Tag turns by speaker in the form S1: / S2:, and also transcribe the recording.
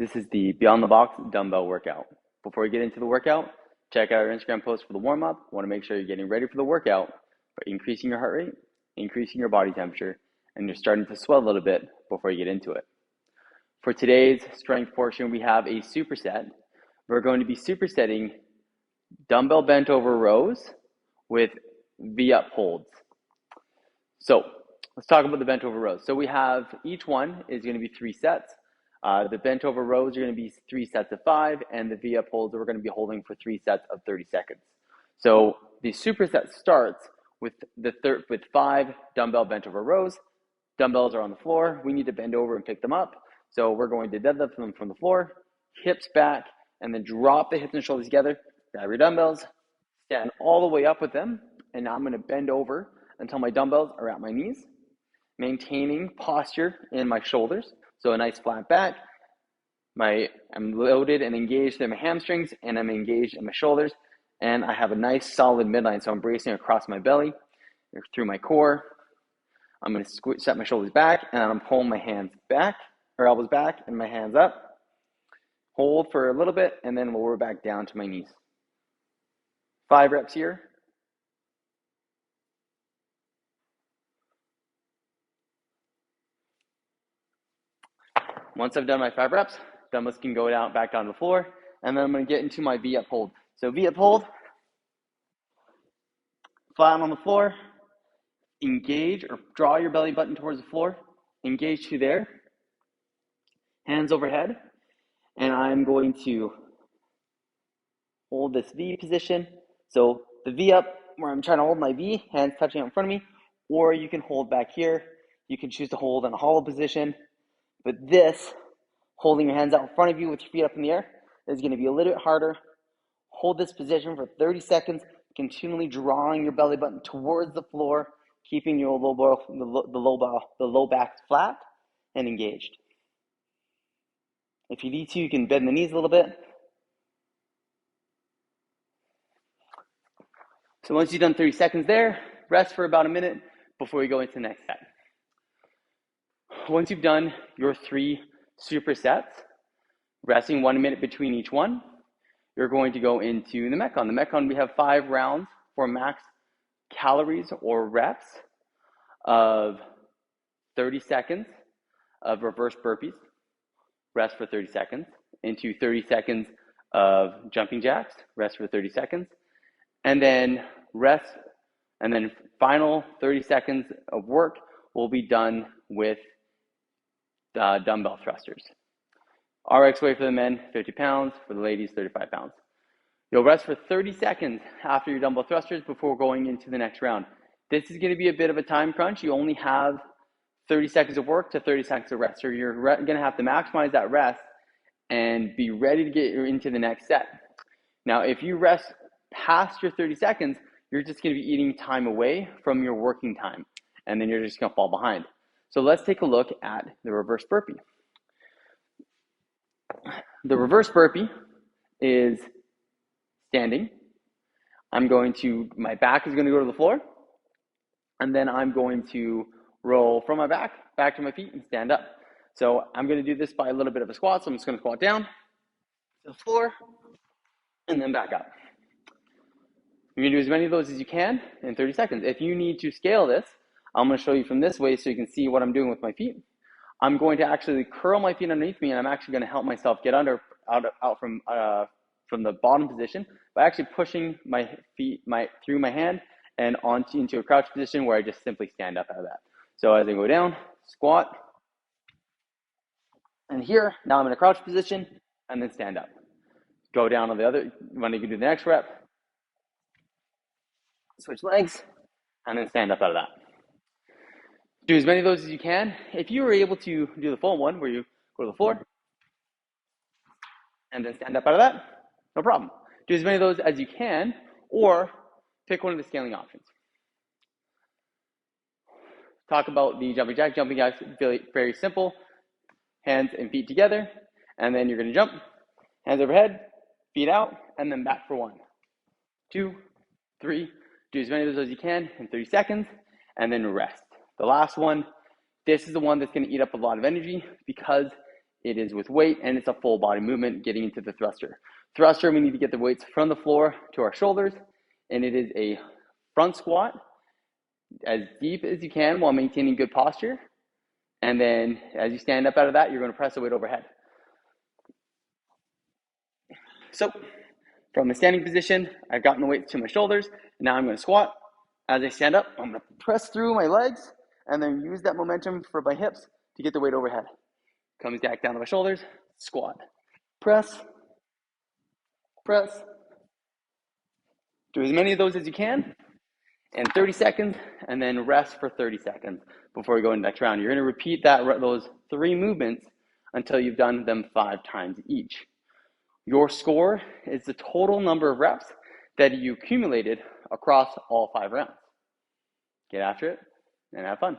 S1: This is the Beyond the Box dumbbell workout. Before we get into the workout, check out our Instagram post for the warm-up. Want to make sure you're getting ready for the workout by increasing your heart rate, increasing your body temperature, and you're starting to sweat a little bit before you get into it. For today's strength portion, we have a superset. We're going to be supersetting dumbbell bent over rows with V-up holds. So let's talk about the bent over rows. So we have, each one is going to be 3 sets. The bent over rows are going to be 3 sets of 5, and the V-up holds we're going to be holding for 3 sets of 30 seconds. So the superset starts with 5 dumbbell bent over rows. Dumbbells are on the floor. We need to bend over and pick them up. So we're going to deadlift them from the floor, hips back, and then drop the hips and shoulders together. Grab your dumbbells, stand all the way up with them, and now I'm going to bend over until my dumbbells are at my knees, maintaining posture in my shoulders. So a nice flat back. I'm loaded and engaged in my hamstrings, and I'm engaged in my shoulders, and I have a nice solid midline. So I'm bracing across my belly, through my core. I'm going to set my shoulders back, and I'm pulling my hands back, or elbows back, and my hands up. Hold for a little bit, and then lower back down to my knees. 5 reps here. Once I've done my 5 reps, dumbbells can go down, back down to the floor, and then I'm going to get into my V-up hold. So V-up hold, flat on the floor, engage or draw your belly button towards the floor, engage to there, hands overhead, and I'm going to hold this V position. So the V-up, where I'm trying to hold my V, hands touching out in front of me, or you can hold back here. You can choose to hold in a hollow position. But this, holding your hands out in front of you with your feet up in the air, is going to be a little bit harder. Hold this position for 30 seconds, continually drawing your belly button towards the floor, keeping your the low back flat and engaged. If you need to, you can bend the knees a little bit. So once you've done 30 seconds there, rest for about a minute before we go into the next set. Once you've done your 3 supersets, resting 1 minute between each one, you're going to go into the Metcon. The Metcon, we have 5 rounds for max calories or reps of 30 seconds of reverse burpees, rest for 30 seconds, into 30 seconds of jumping jacks, rest for 30 seconds, and then rest, and then final 30 seconds of work will be done with dumbbell thrusters. RX weight for the men, 50 pounds. For the ladies, 35 pounds. You'll rest for 30 seconds after your dumbbell thrusters before going into the next round. This is going to be a bit of a time crunch. You only have 30 seconds of work to 30 seconds of rest. So you're going to have to maximize that rest and be ready to get into the next set. Now, if you rest past your 30 seconds, you're just going to be eating time away from your working time, and then you're just going to fall behind. So let's take a look at the reverse burpee. The reverse burpee is standing. My back is going to go to the floor, and then I'm going to roll from my back to my feet and stand up. So I'm going to do this by a little bit of a squat. So I'm just going to squat down to the floor and then back up. You're going to do as many of those as you can in 30 seconds. If you need to scale this, I'm going to show you from this way so you can see what I'm doing with my feet. I'm going to actually curl my feet underneath me, and I'm actually going to help myself get out from the bottom position by actually pushing my feet through my hand and into a crouch position where I just simply stand up out of that. So as I go down, squat, and here, now I'm in a crouch position, and then stand up. Go down on the other, when you can do the next rep, switch legs, and then stand up out of that. Do as many of those as you can. If you were able to do the full one where you go to the floor and then stand up out of that, no problem. Do as many of those as you can, or pick one of the scaling options. Talk about the jumping jack. Jumping jack is very, very simple. Hands and feet together, and then you're going to jump. Hands overhead, feet out, and then back for 1, 2, 3. Do as many of those as you can in 30 seconds, and then rest. The last one, this is the one that's going to eat up a lot of energy because It is with weight, and it's a full body movement getting into the thruster. Thruster, we need to get the weights from the floor to our shoulders, and it is a front squat as deep as you can while maintaining good posture. And then as you stand up out of that, you're going to press the weight overhead. So from the standing position, I've gotten the weights to my shoulders. Now I'm going to squat. As I stand up, I'm going to press through my legs and then use that momentum for my hips to get the weight overhead. Comes back down to my shoulders, squat. Press, press. Do as many of those as you can in 30 seconds, and then rest for 30 seconds before we go into the next round. You're going to repeat those 3 movements until you've done them 5 times each. Your score is the total number of reps that you accumulated across all 5 rounds. Get after it and have fun.